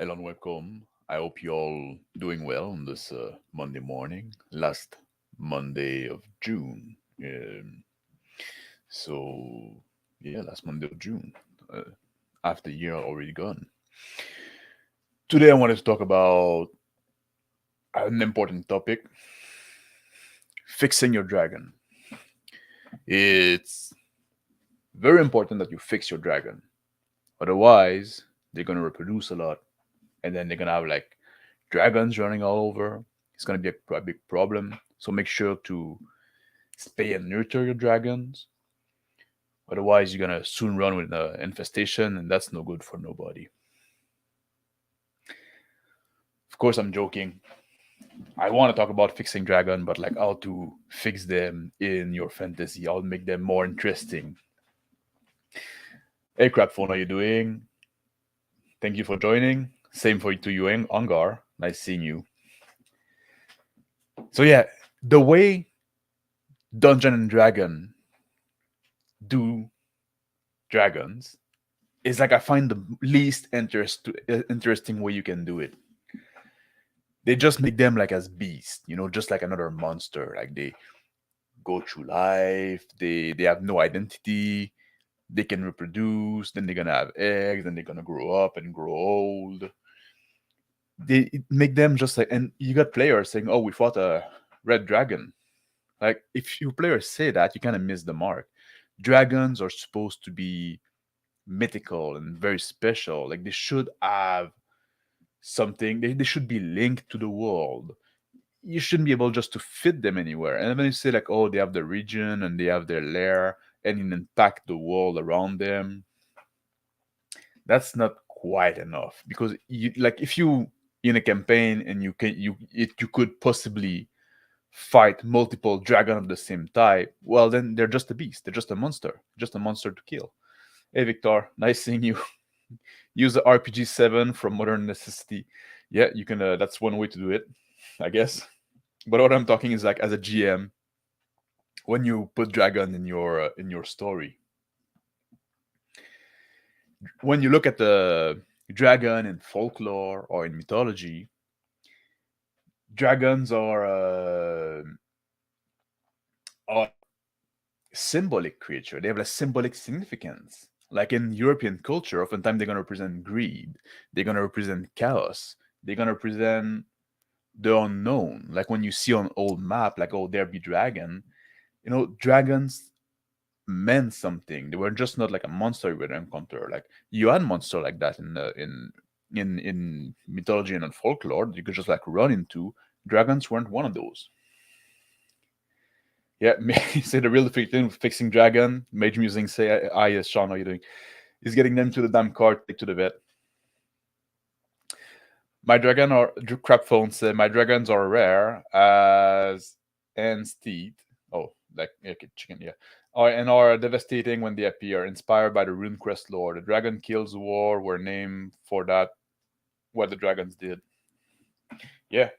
Hello and welcome. I hope you all doing well on this Monday morning, last Monday of June. So last Monday of June, uh, after year already gone. Today I wanted to talk about an important topic: fixing your dragon. It's very important that you fix your dragon. Otherwise, they're gonna reproduce a lot, and then they're gonna have like dragons running all over. It's gonna be a big problem. So make sure to spay and nurture your dragons. Otherwise, you're gonna soon run with an infestation, and that's no good for nobody. Of course, I'm joking. I want to talk about fixing dragon, but like how to fix them in your fantasy. I'll make them more interesting. Hey, crap phone, how you doing? Thank you for joining. Same for you to you, Angar. Nice seeing you. So yeah, the way Dungeon and Dragon do dragons is like I find the least interesting way you can do it. They just make them like as beasts, just like another monster. Like they go through life, they have no identity, they can reproduce, then they're gonna have eggs, then they're gonna grow up and grow old. They make them just like, and you got players saying, "Oh, we fought a red dragon." Like if your players say that, you kind of miss the mark. Dragons are supposed to be mythical and very special. Like they should have something. They should be linked to the world. You shouldn't be able just to fit them anywhere. And when you say like, oh, they have the region and they have their lair and it impact the world around them, that's not quite enough. Because you like if you in a campaign and you could possibly fight multiple dragon of the same type, well then they're just a beast. They're just a monster to kill. Hey Victor, nice seeing you. Use the RPG 7 from Modern Necessity. Yeah, you can. That's one way to do it, I guess. But what I'm talking is like as a GM, when you put dragon in your story, when you look at the dragon in folklore or in mythology, dragons are symbolic creature. They have a symbolic significance. Like in European culture, oftentimes they're gonna represent greed. They're gonna represent chaos. They're gonna represent the unknown. Like when you see on old map, like oh there be dragon. Dragons meant something. They were just not like a monster you would encounter. Like you had monster like that in mythology and in folklore that you could just like run into. Dragons weren't one of those. Yeah, say the real thing fixing dragon. Mage Musing say, yes, Sean, how you doing? He's getting them to the damn cart, take to the vet. My dragon or crap phone said my dragons are rare as Anne's teeth. Oh, like okay, chicken, yeah. And are devastating when they appear. Inspired by the Runecrest lore, the Dragon Kills War were named for that. What the dragons did. Yeah,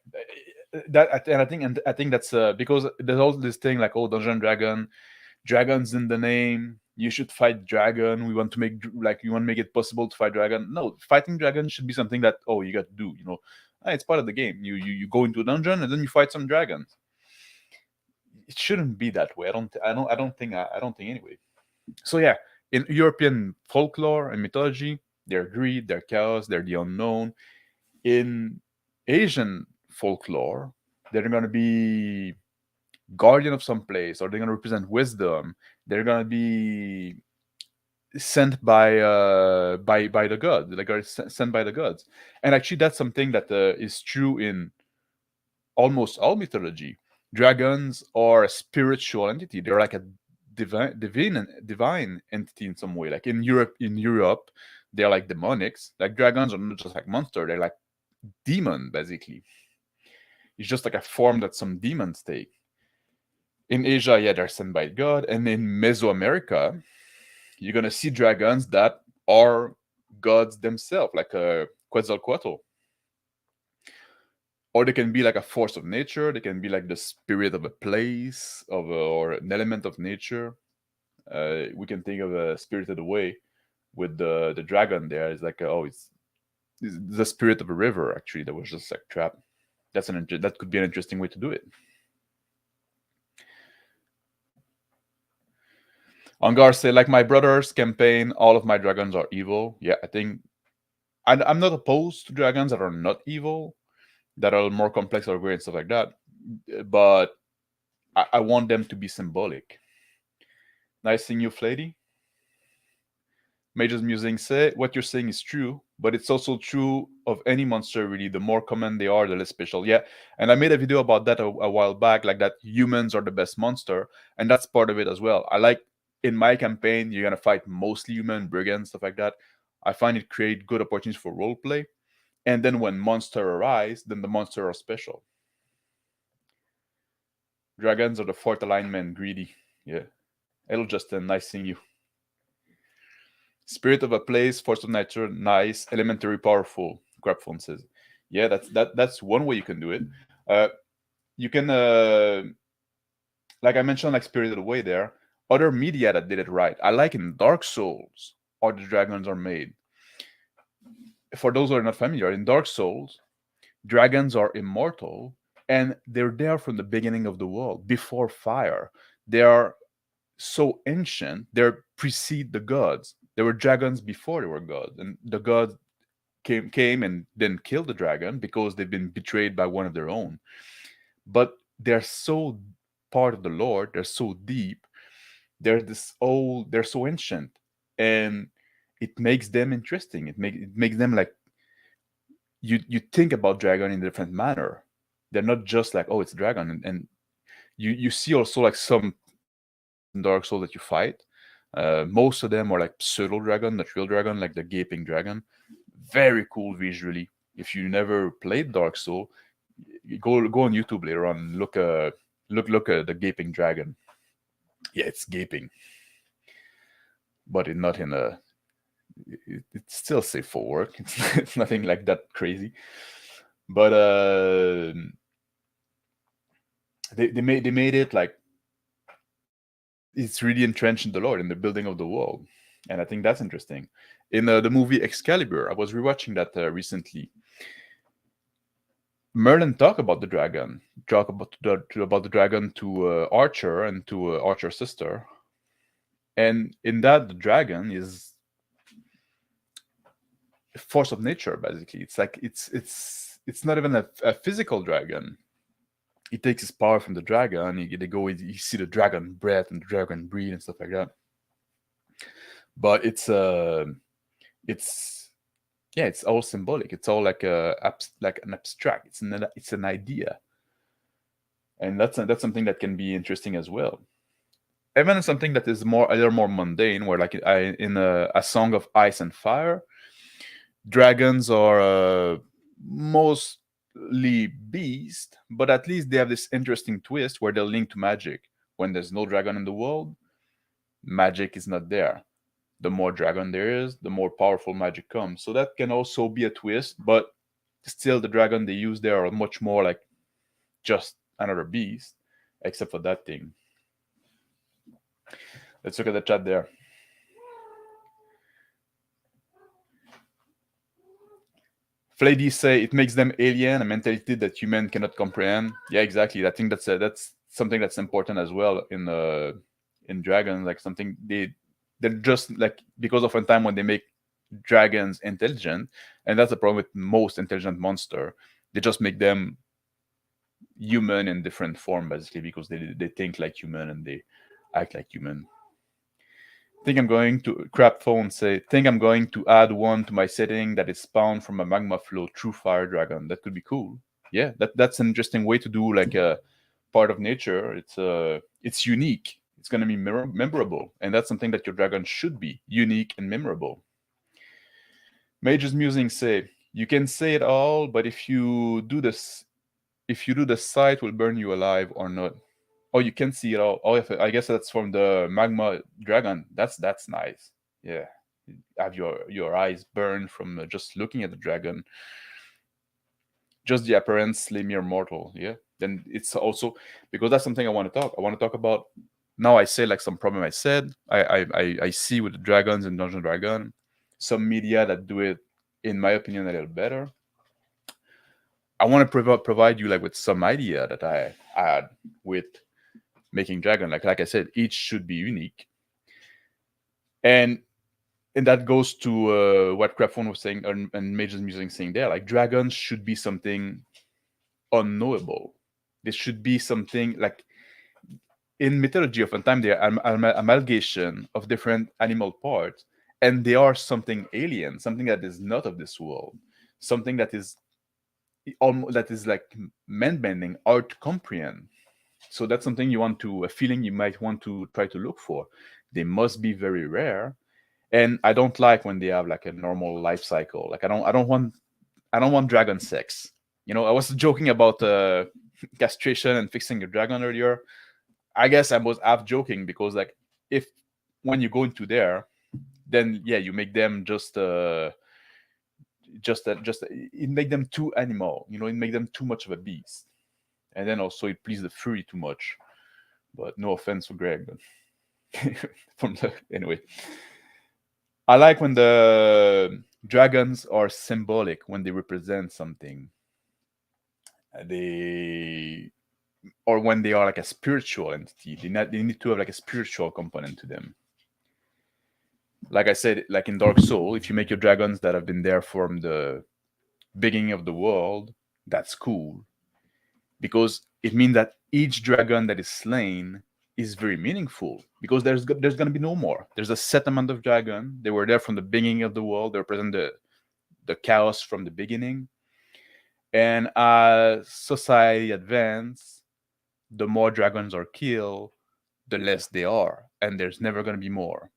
that and I think that's because there's also this thing like oh Dungeon Dragon, dragons in the name. You should fight dragon. We want to make like you want to make it possible to fight dragon. No, fighting dragon should be something that oh you got to do. It's part of the game. You go into a dungeon and then you fight some dragons. It shouldn't be that way. I don't think anyway. So yeah, in European folklore and mythology, they're greed, they're chaos, they're the unknown. In Asian folklore, they're gonna be guardian of some place, or they're gonna represent wisdom. They're gonna be sent by the gods, like are sent by the gods. And actually, that's something that is true in almost all mythology. Dragons are a spiritual entity. They're like a divine entity in some way. Like in Europe, they're like demonics. Like dragons are not just like monster. They're like demon basically. It's just like a form that some demons take. In Asia, yeah, they're sent by God, and in Mesoamerica, you're gonna see dragons that are gods themselves, like a Quetzalcoatl. Or they can be like a force of nature. They can be like the spirit of a place, or an element of nature. We can think of a Spirited Away with the dragon. There is like oh, the spirit of a river. Actually, that was just like trap. That could be an interesting way to do it. Ongar say, like my brother's campaign, all of my dragons are evil. Yeah, I think I'm not opposed to dragons that are not evil, that are more complex or weird and stuff like that. But I want them to be symbolic. Nice seeing you, Flady. Mage's Musing say, what you're saying is true, but it's also true of any monster, really. The more common they are, the less special. Yeah, and I made a video about that a while back, like that humans are the best monster, and that's part of it as well. I like, in my campaign, you're going to fight mostly human, brigands, stuff like that. I find it create good opportunities for roleplay. And then when monster arise, then the monster are special. Dragons are the fourth alignment, greedy. Yeah. Hello, Justin. Nice seeing you. Spirit of a place, force of nature, nice. Elementary, powerful. Crapphone says, yeah, that's one way you can do it. You can, like I mentioned, like Spirited Away there. Other media that did it right. I like in Dark Souls, how the dragons are made. For those who are not familiar, in Dark Souls, dragons are immortal and they're there from the beginning of the world, before fire. They are so ancient, they precede the gods. There were dragons before there were gods, and the gods came and then killed the dragon because they've been betrayed by one of their own. But they're so part of the lore, they're so deep, they're so ancient, and it makes them interesting. It makes them like, you think about dragon in a different manner. They're not just like, oh, it's a dragon, and you see also like some Dark Souls that you fight. Most of them are like pseudo dragon, not real dragon, like the gaping dragon. Very cool visually. If you never played Dark Soul, go on YouTube later on. Look at the gaping dragon. Yeah, it's gaping, but not in a. It's still safe for work. It's nothing like that crazy, but they made it like it's really entrenched in the lore, in the building of the world, and I think that's interesting. In the movie Excalibur, I was rewatching that recently. Merlin talk about the dragon, about the dragon to Archer and to Archer's sister, and in that the dragon is a force of nature. Basically, it's like it's not even a physical dragon. He takes his power from the dragon. You see the dragon breath and the dragon breathe and stuff like that. But it's yeah, it's all symbolic. It's all like an abstract. It's an idea, and that's something that can be interesting as well. Even something that is a little more mundane, where like in a Song of Ice and Fire, dragons are mostly beast, but at least they have this interesting twist where they're linked to magic. When there's no dragon in the world, magic is not there. The more dragon there is, the more powerful magic comes. So that can also be a twist, but still the dragon they use there are much more like just another beast, except for that thing. Let's look at the chat there. Flady say it makes them alien, a mentality that human cannot comprehend. Yeah, exactly. I think that's something that's important as well in dragons. Like something they're just like, because of one time when they make dragons intelligent, and that's the problem with most intelligent monster. They just make them human in different form, basically, because they think like human and they act like human. Think I'm going to crap phone say, think I'm going to add one to my setting that is spawned from a magma flow true fire dragon. That could be cool. Yeah, that's an interesting way to do like a part of nature. It's unique. It's going to be memorable, and that's something that your dragon should be, unique and memorable. Mage's Musing say, you can say it all, but if you do the sight will burn you alive or not. Oh, you can see it all. Oh, I guess that's from the magma dragon. That's nice. Yeah, have your eyes burn from just looking at the dragon. Just the appearance, Lemire mortal. Yeah. Then it's also, because that's something I want to talk. I want to talk about. Now I say like some problem I said. I see with the dragons and Dungeon Dragon, some media that do it in my opinion, a little better. I want to provide you like with some idea that I had with making dragon. Like I said, each should be unique, and that goes to what Crapphone was saying and Major's Music saying there. Like dragons should be something unknowable. This should be something like in mythology. Oftentimes they are amalgamation of different animal parts, and they are something alien, something that is not of this world, something that is almost that is like mind bending, hard to comprehend. So that's something you want to a feeling you might want to try to look for. They must be very rare, and I don't like when they have like a normal life cycle. Like I don't want dragon sex. You know, I was joking about castration and fixing a dragon earlier. I guess I was half joking because like if when you go into there, then yeah, you make them just it make them too animal. You know, it make them too much of a beast, and then also it please the fury too much. But no offense to Greg, but from the anyway, I like when the dragons are symbolic when they represent something. They or when they are like a spiritual entity. They need to have like a spiritual component to them. Like I said, like in Dark Soul, if you make your dragons that have been there from the beginning of the world, that's cool because it means that each dragon that is slain is very meaningful because there's going to be no more. There's a set amount of dragon. They were there from the beginning of the world. They represent the chaos from the beginning. And as society advances, the more dragons are killed, the less they are, and there's never going to be more.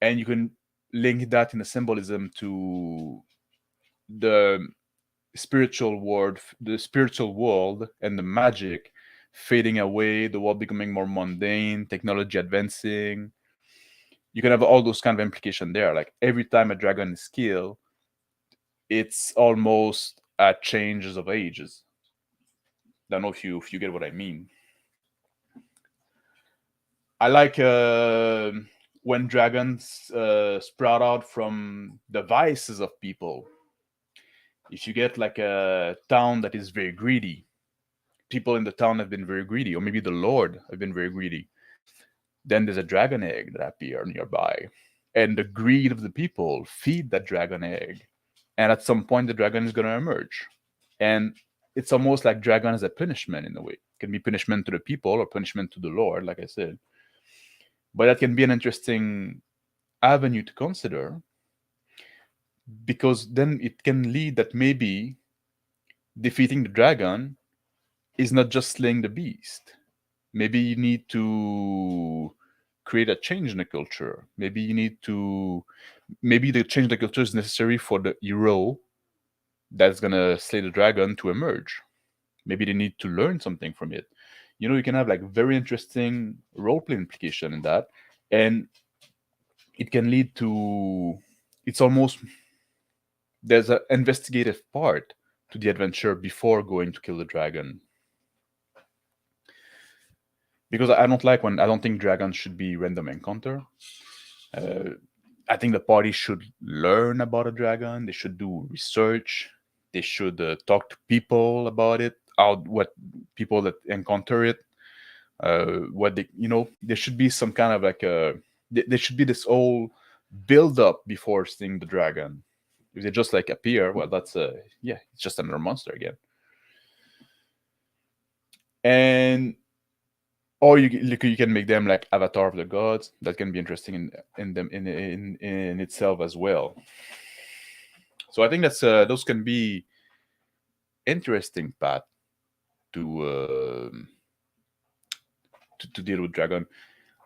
And you can link that in a symbolism to the spiritual world, and the magic fading away, the world becoming more mundane, technology advancing. You can have all those kind of implication there. Like every time a dragon is killed, it's almost a changes of ages. Don't know if you get what I mean. I like when dragons sprout out from the vices of people. If you get like a town that is very greedy, people in the town have been very greedy, or maybe the Lord have been very greedy. Then there's a dragon egg that appear nearby, and the greed of the people feed that dragon egg, and at some point the dragon is gonna emerge, and it's almost like dragon as a punishment in a way. It can be punishment to the people or punishment to the Lord, like I said. But that can be an interesting avenue to consider because then it can lead that maybe defeating the dragon is not just slaying the beast. Maybe you need to create a change in the culture. Maybe the change in the culture is necessary for the hero that's gonna slay the dragon to emerge. Maybe they need to learn something from it. You know, you can have like very interesting role play implication in that, and it can lead to. It's almost there's an investigative part to the adventure before going to kill the dragon. Because I don't think dragons should be random encounter. Uh, I think the party should learn about a dragon. They should do research. They should talk to people about it. Out what people that encounter it. What they there should be some kind of like a there should be this whole build up before seeing the dragon. If they just like appear, well, that's yeah, it's just another monster again. And or you can make them like avatar of the gods. That can be interesting in them in itself as well. So I think that's those can be interesting path to, to deal with dragon.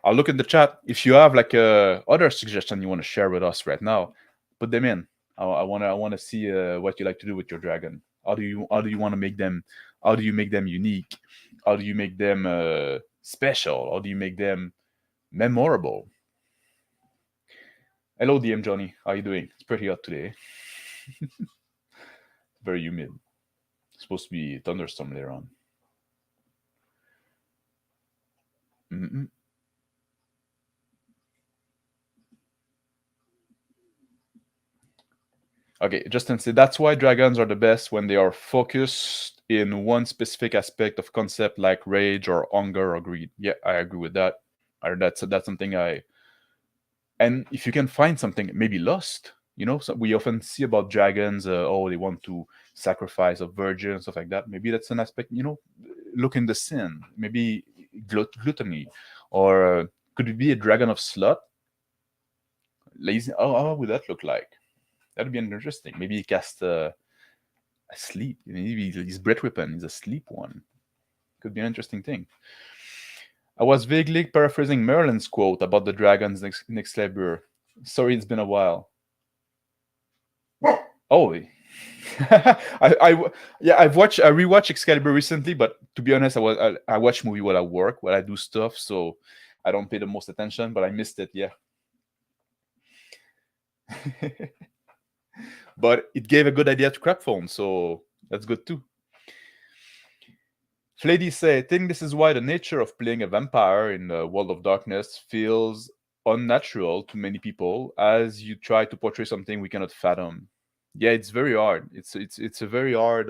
I'll look in the chat if you have like other suggestion you want to share with us right now. Put them in. I want to see what you like to do with your dragon. How do you want to make them? How do you make them unique? How do you make them special? How do you make them memorable? Hello, DM Johnny. How you doing? It's pretty hot today. Very humid. It's supposed to be thunderstorm later on. Mm-mm. Okay, Justin said that's why dragons are the best when they are focused in one specific aspect of concept like rage or hunger or greed. Yeah, I agree with that. That's something I. And if you can find something, maybe lust. So we often see about dragons. Oh, they want to sacrifice a virgin, stuff like that. Maybe that's an aspect. Look in the sin. Maybe gluttony, or could it be a dragon of slut? Lazy. Oh, how would that look like? That'd be interesting. Maybe he cast asleep. Maybe his breath weapon is a sleep one. Could be an interesting thing. I was vaguely paraphrasing Merlin's quote about the dragons in Excalibur. Sorry, it's been a while. Oh, I rewatched Excalibur recently, but to be honest, I watch movie while I work, while I do stuff, so I don't pay the most attention. But I missed it, yeah. But it gave a good idea to Crapphone, so that's good too. Flady say, I think this is why the nature of playing a vampire in the World of Darkness feels unnatural to many people, as you try to portray something we cannot fathom. Yeah, it's very hard. It's a very hard.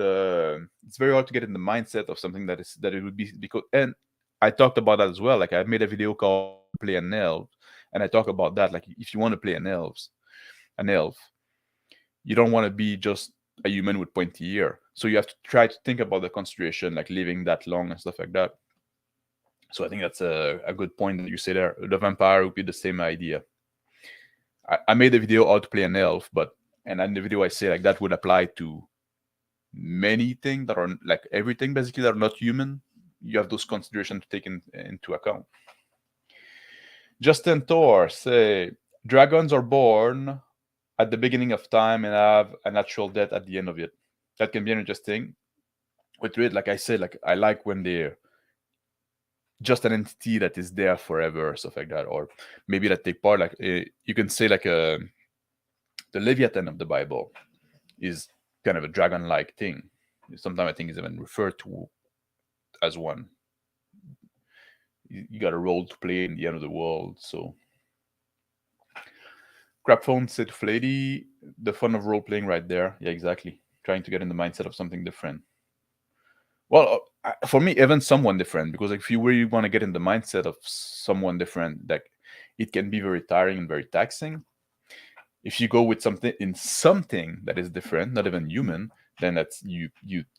It's very hard to get in the mindset of something that it would be because. And I talked about that as well. Like I made a video called "Play an Elf," and I talk about that. Like if you want to play an elf, you don't want to be just a human with pointy ear. So you have to try to think about the consideration, like living that long and stuff like that. So I think that's a good point that you say there. The vampire would be the same idea. I made a video how to play an elf, and in the video I say like that would apply to many things that are like everything basically that are not human. You have those considerations to take into account. Justin Thor say dragons are born at the beginning of time and have a natural death at the end of it. That can be interesting. With it, like I said, like I like when they're just an entity that is there forever, stuff like that, or maybe that take part. Like you can say, like the Leviathan of the Bible is kind of a dragon-like thing. Sometimes I think is even referred to as one. You got a role to play in the end of the world, so. Crapphone said to Flady, the fun of role playing right there. Yeah, exactly. Trying to get in the mindset of something different. Well, for me, even someone different, because if you really want to get in the mindset of someone different, like it can be very tiring and very taxing. If you go with something that is different, not even human, then that's you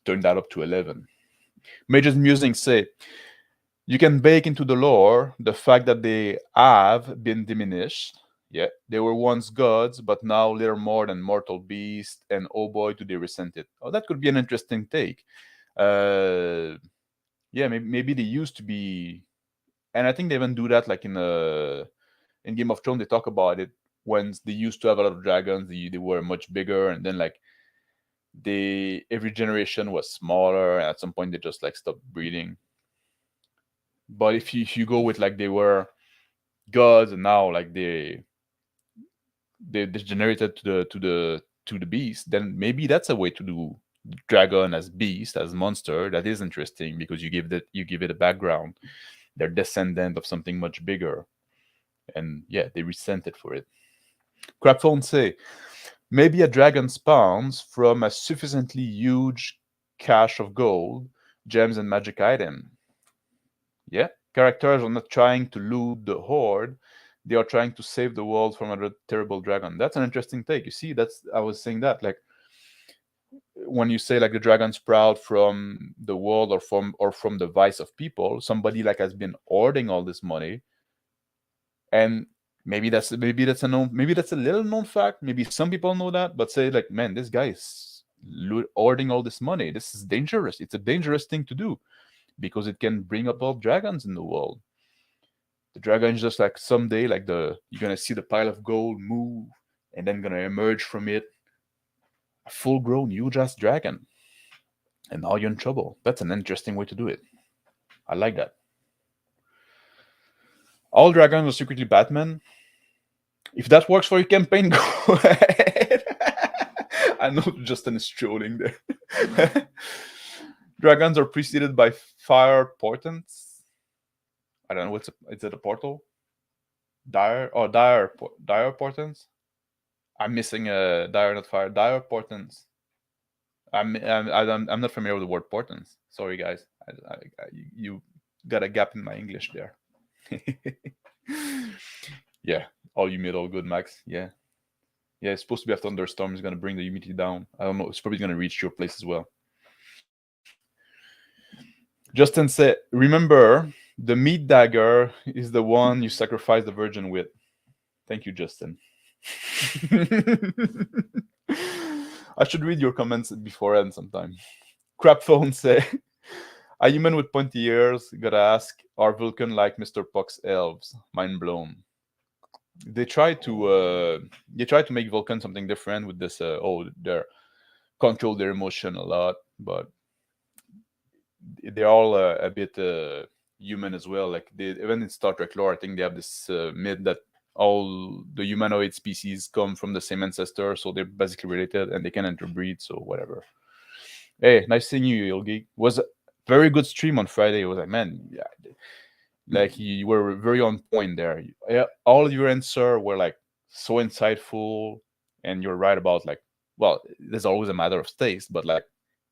turn that up to 11. Major's Musing say you can bake into the lore the fact that they have been diminished. Yeah, they were once gods, but now little more than mortal beasts, and oh boy, do they resent it. Oh, that could be an interesting take. Yeah, maybe they used to be, and I think they even do that like in Game of Thrones. They talk about it when they used to have a lot of dragons. They were much bigger, and then like every generation was smaller, and at some point they just like stopped breeding. But if you go with like they were gods and now like they degenerated to the beast, then maybe that's a way to do dragon as beast, as monster. That is interesting because you give it a background. They're descendant of something much bigger, and yeah, they resent it for it. Crapphone say maybe a dragon spawns from a sufficiently huge cache of gold, gems, and magic item. Yeah, characters are not trying to loot the horde; they are trying to save the world from a terrible dragon. That's an interesting take. You see, I was saying that like when you say like the dragon sprout from the world or from the vice of people, somebody like has been hoarding all this money, and maybe that's a little known fact. Maybe some people know that, but say like, man, this guy is hoarding all this money. This is dangerous. It's a dangerous thing to do because it can bring up all dragons in the world. The dragon is just like someday, like you're gonna see the pile of gold move, and then gonna emerge from it a full-grown huge ass dragon, and now you're in trouble. That's an interesting way to do it. I like that. All dragons are secretly Batman. If that works for your campaign, go ahead. I know Justin is trolling there. Dragons are preceded by fire portents. I don't know is it a portal? Dire portents? I'm missing a dire not fire. Dire portents. I'm not familiar with the word portents. Sorry, guys. You got a gap in my English there. Yeah, all you made all good, Max. Yeah, yeah. It's supposed to be a thunderstorm. It's gonna bring the humidity down. I don't know. It's probably gonna reach your place as well. Justin said, "Remember, the meat dagger is the one you sacrifice the virgin with." Thank you, Justin. I should read your comments beforehand sometime. Crap phone say, a human with pointy ears, gotta ask, are Vulcan like Mr. Puck's elves? Mind blown. They try to make Vulcan something different with this. They control their emotion a lot, but they're all a bit human as well. Like even in Star Trek lore, I think they have this myth that all the humanoid species come from the same ancestor, so they're basically related and they can interbreed. So whatever. Hey, nice seeing you, Ilgi. Was a very good stream on Friday. It was like, man, yeah, like you were very on point there. Yeah, all your answers were like so insightful, and you're right about like, well, there's always a matter of taste, but like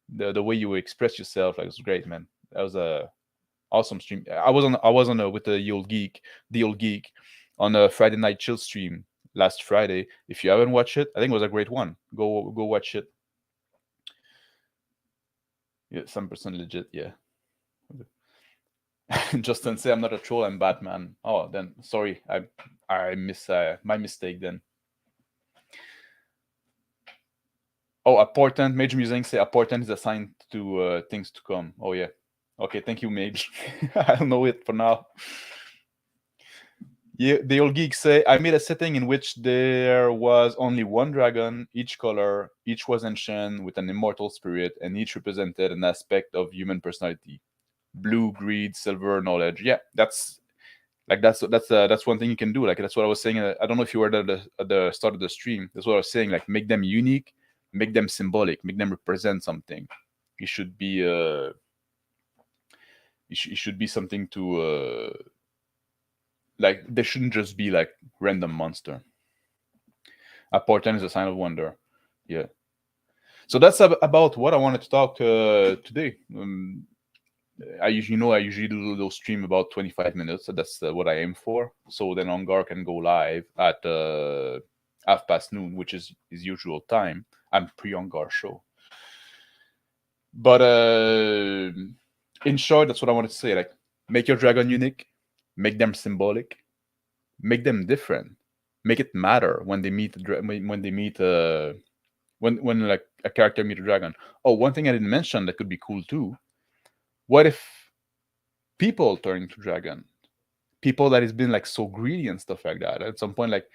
the way you express yourself, like, it was great, man. That was a awesome stream. I was on with the old geek, on a Friday night chill stream last Friday. If you haven't watched it, I think it was a great one. Go watch it. Yeah, 7% legit. Yeah. Justin say I'm not a troll. I'm Batman. Oh, then sorry. I miss my mistake then. Oh, a portent. Major Musing say a portent is assigned to things to come. Oh yeah. Okay, thank you, Mage. I'll know it for now. Yeah, the old geeks say I made a setting in which there was only one dragon, each color, each was ancient with an immortal spirit, and each represented an aspect of human personality. Blue, greed, silver, knowledge. Yeah, that's one thing you can do. Like that's what I was saying. I don't know if you were at the start of the stream. That's what I was saying. Like make them unique, make them symbolic, make them represent something. It should be it should be something to like. They shouldn't just be like random monster. A portent is a sign of wonder. Yeah. So that's about what I wanted to talk today. I usually do those stream about 25 minutes. So that's what I aim for. So then Ongar can go live at 12:30, which is his usual time. I'm pre-Ongar show. But in short, that's what I wanted to say. Like, make your dragon unique, make them symbolic, make them different, make it matter when they meet when like a character meet a dragon. Oh, one thing I didn't mention that could be cool too. What if people turn into dragon? People that has been like so greedy and stuff like that. At some point, like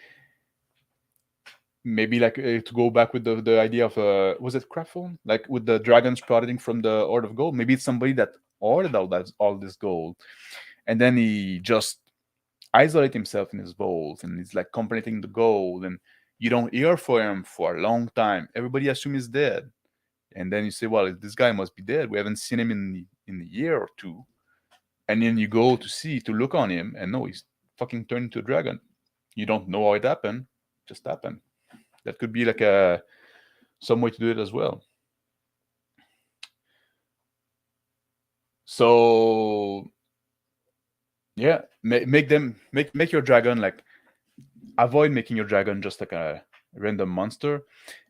maybe like to go back with the idea of was it Craftphone? Like with the dragons sprouting from the Hoard of Gold. Maybe it's somebody that ordered all this gold, and then he just isolate himself in his vault, and he's like contemplating the gold, and you don't hear from him for a long time. Everybody assumes he's dead, and then you say, "Well, this guy must be dead. We haven't seen him in a year or two." And then you go to look on him, and no, he's fucking turned into a dragon. You don't know how it happened, just happened. That could be like some way to do it as well. So yeah, make your dragon like, avoid making your dragon just like a random monster.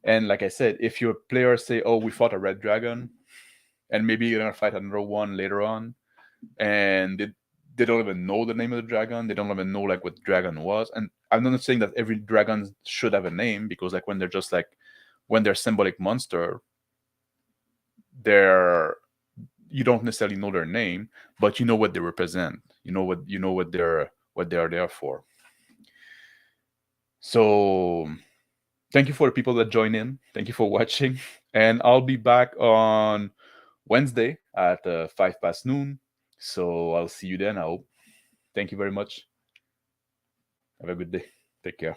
And like I said, if your players say, "Oh, we fought a red dragon," and maybe you're gonna fight another one later on, and they don't even know the name of the dragon, they don't even know like what dragon was. And I'm not saying that every dragon should have a name, because like when they're symbolic monster, they're you don't necessarily know their name, but you know what they represent. You know what they are there for. So thank you for the people that join in. Thank you for watching, and I'll be back on Wednesday at 12:05. So I'll see you then. I hope. Thank you very much. Have a good day. Take care.